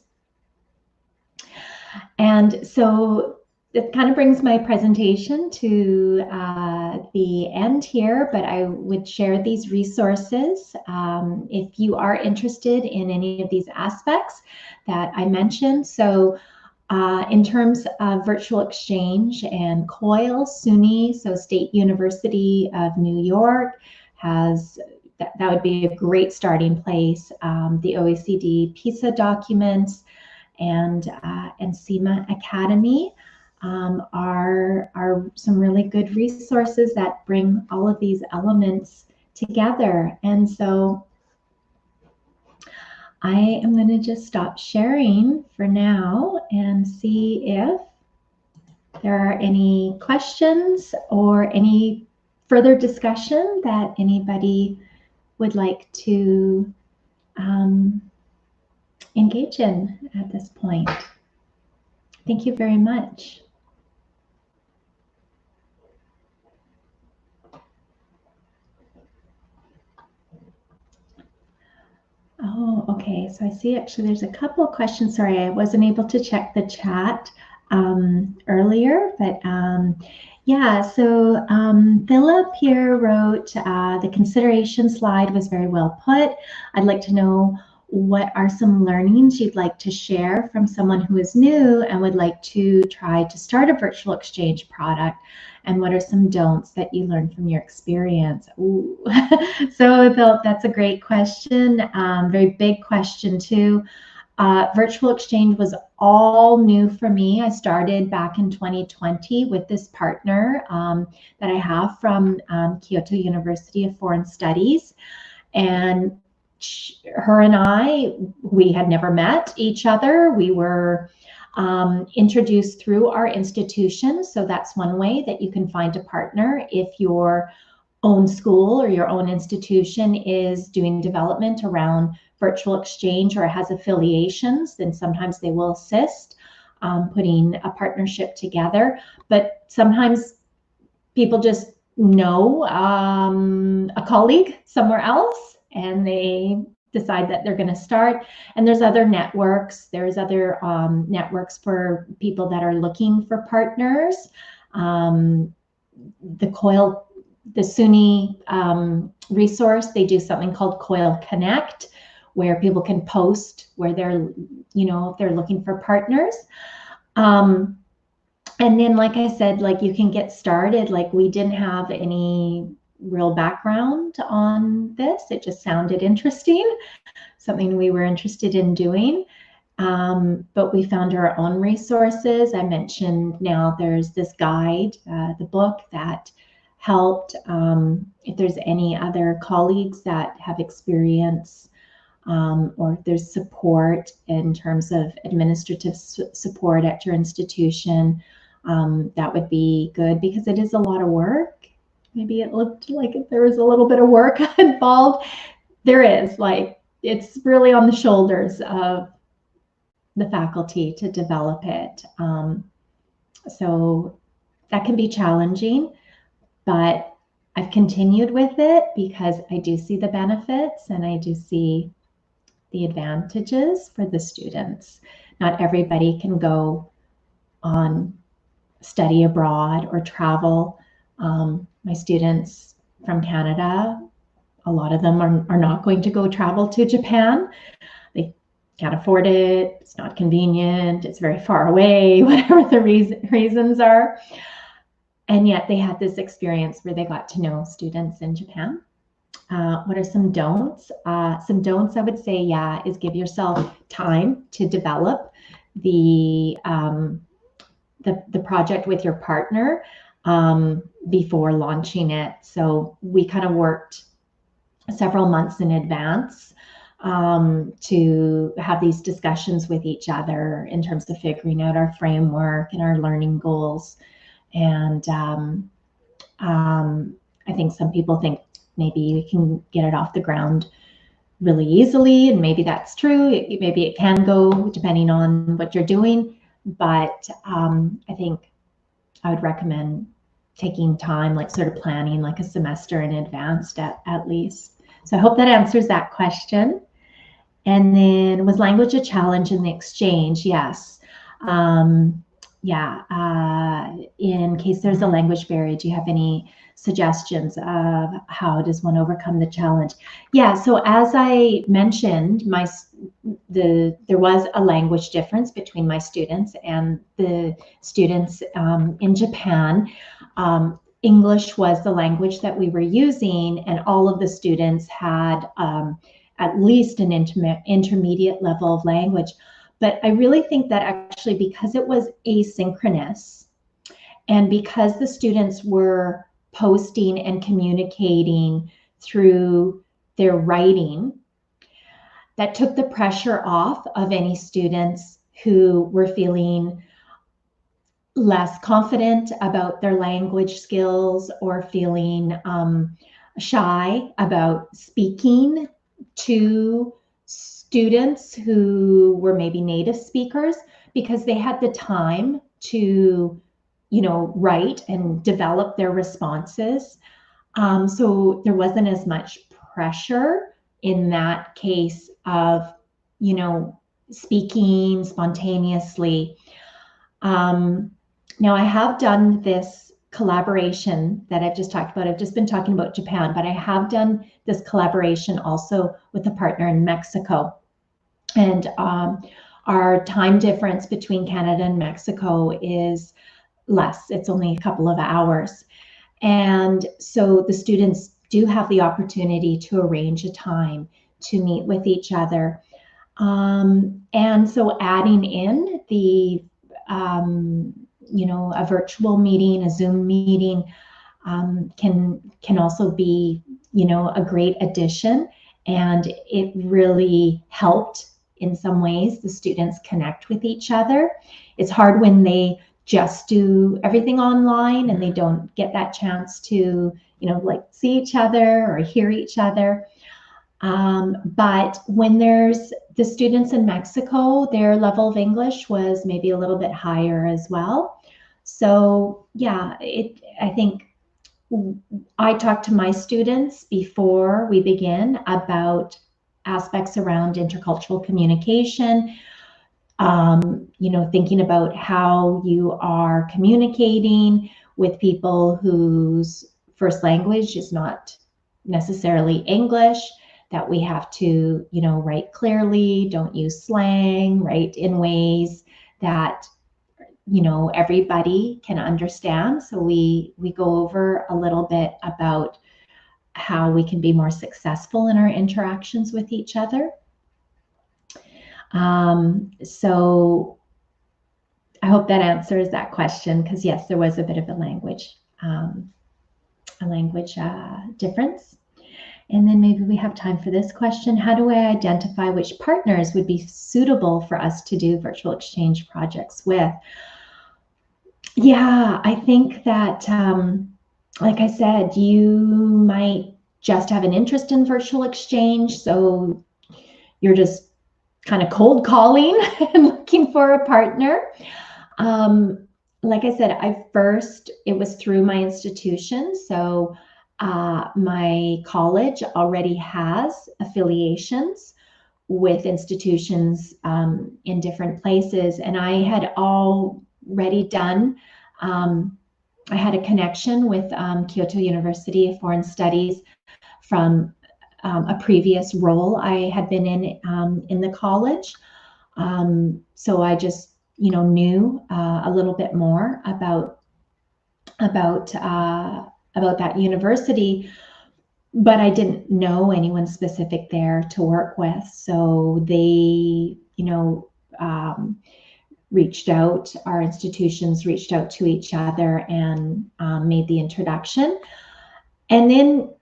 B: And so it kind of brings my presentation to the end here, but I would share these resources if you are interested in any of these aspects that I mentioned. So in terms of virtual exchange and COIL, SUNY, so State University of New York, has that would be a great starting place. The OECD PISA documents and SEMA Academy are some really good resources that bring all of these elements together. And so I am going to just stop sharing for now and see if there are any questions or any further discussion that anybody would like to engage in at this point. Thank you very much. Oh, okay. So I see actually there's a couple of questions. Sorry, I wasn't able to check the chat earlier, but yeah, so Philip here wrote, the consideration slide was very well put. I'd like to know what are some learnings you'd like to share from someone who is new and would like to try to start a virtual exchange product? And what are some don'ts that you learned from your experience? Ooh. So Philip, that's a great question. Very big question too. Virtual exchange was all new for me. I started back in 2020 with this partner that I have from Kyoto University of Foreign Studies. And her and I, we had never met each other. We were introduced through our institution. So that's one way that you can find a partner. If your own school or your own institution is doing development around virtual exchange or has affiliations, then sometimes they will assist putting a partnership together. But sometimes people just know a colleague somewhere else and they decide that they're going to start. And there's other networks. There's other networks for people that are looking for partners. The COIL SUNY resource, they do something called Coil Connect, where people can post where they're, if they're looking for partners. And then, like I said, like you can get started. Like we didn't have any real background on this. It just sounded interesting, something we were interested in doing. But we found our own resources. I mentioned now there's this guide, the book that helped. If there's any other colleagues that have experience, or if there's support in terms of administrative support at your institution, that would be good, because it is a lot of work. Maybe it looked like there was a little bit of work involved. There is, like, it's really on the shoulders of the faculty to develop it. So that can be challenging, but I've continued with it because I do see the benefits and I do see the advantages for the students. Not everybody can go on study abroad or travel. My students from Canada, a lot of them are not going to go travel to Japan. They can't afford it, it's not convenient, it's very far away, whatever the reasons are. And yet they had this experience where they got to know students in Japan. What are some don'ts? Some don'ts I would say, is give yourself time to develop the project with your partner before launching it. So we kind of worked several months in advance to have these discussions with each other in terms of figuring out our framework and our learning goals. And I think some people think maybe you can get it off the ground really easily, and maybe that's true. Maybe it can go depending on what you're doing, but I think I would recommend taking time, like sort of planning like a semester in advance at least. So I hope that answers that question. And then, was language a challenge in the exchange? Yes. In case there's a language barrier, do you have any suggestions of how does one overcome the challenge? Yeah, so as I mentioned, there was a language difference between my students and the students in Japan. English was the language that we were using, and all of the students had at least an intermediate level of language. But I really think that actually, because it was asynchronous and because the students were posting and communicating through their writing, that took the pressure off of any students who were feeling less confident about their language skills or feeling shy about speaking to students who were maybe native speakers, because they had the time to, write and develop their responses. So there wasn't as much pressure in that case of, speaking spontaneously. Now I have done this collaboration that I've just talked about. I've just been talking about Japan, but I have done this collaboration also with a partner in Mexico. And our time difference between Canada and Mexico is less. It's only a couple of hours. And so the students do have the opportunity to arrange a time to meet with each other. And so adding in the, a virtual meeting, a Zoom meeting, can also be, a great addition. And it really helped in some ways the students connect with each other. It's hard when they just do everything online and they don't get that chance to, see each other or hear each other. But when there's the students in Mexico, their level of English was maybe a little bit higher as well. So I think I talk to my students before we begin about aspects around intercultural communication, thinking about how you are communicating with people whose first language is not necessarily English, that we have to, write clearly, don't use slang, write in ways that, everybody can understand. So we go over a little bit about how we can be more successful in our interactions with each other. So I hope that answers that question, because yes, there was a bit of a language difference. And then maybe we have time for this question. How do I identify which partners would be suitable for us to do virtual exchange projects with? Yeah, I think that, like I said, you might just have an interest in virtual exchange. So you're just kind of cold calling and looking for a partner. Like I said, it was through my institution. So my college already has affiliations with institutions in different places. And I had already done, I had a connection with Kyoto University of Foreign Studies from a previous role I had been in the college. So I just, knew a little bit more about that university, but I didn't know anyone specific there to work with. So they, our institutions reached out to each other and made the introduction. And then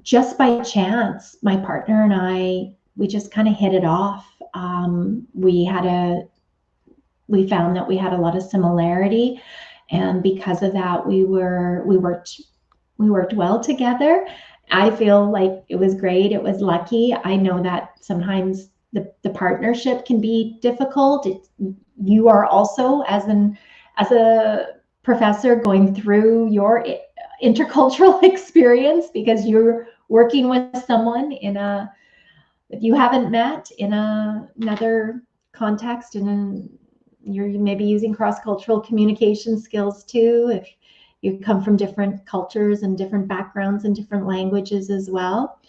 B: just by chance, my partner and I, we just kind of hit it off. We found that we had a lot of similarity, and because of that, we worked well together. I feel like it was great. It was lucky. I know that sometimes the partnership can be difficult. You are also, as a professor, going through your intercultural experience, because you're working with someone that you haven't met in another context, and you're maybe using cross-cultural communication skills too, if you come from different cultures and different backgrounds and different languages as well.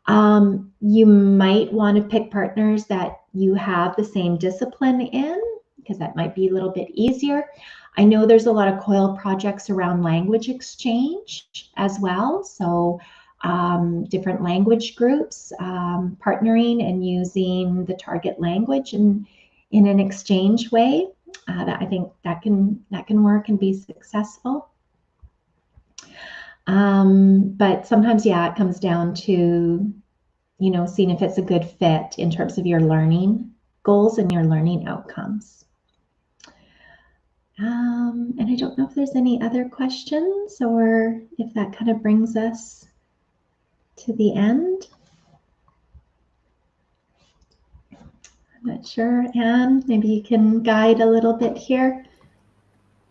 B: You might want to pick partners that you have the same discipline in, because that might be a little bit easier. I know there's a lot of COIL projects around language exchange as well. So different language groups partnering and using the target language in an exchange way. That I think that can work and be successful. But sometimes, it comes down to, seeing if it's a good fit in terms of your learning goals and your learning outcomes. And I don't know if there's any other questions, or if that kind of brings us to the end. I'm not sure. Anne, maybe you can guide a little bit here.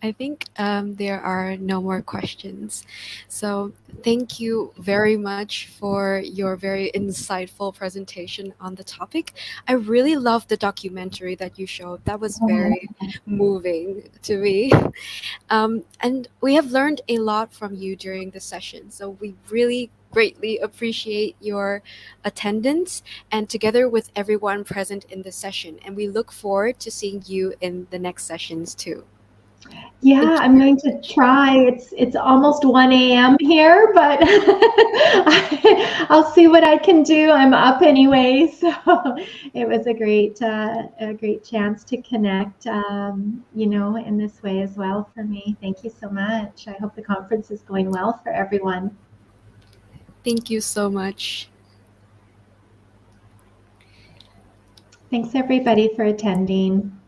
A: I think there are no more questions. So thank you very much for your very insightful presentation on the topic. I really loved the documentary that you showed. That was very moving to me. And we have learned a lot from you during the session. So we really greatly appreciate your attendance, and together with everyone present in the session. And we look forward to seeing you in the next sessions too.
B: Yeah, I'm going to try. It's almost 1 a.m. here, but I'll see what I can do. I'm up anyway, so it was a great chance to connect, in this way as well for me. Thank you so much. I hope the conference is going well for everyone.
A: Thank you so much.
B: Thanks everybody for attending.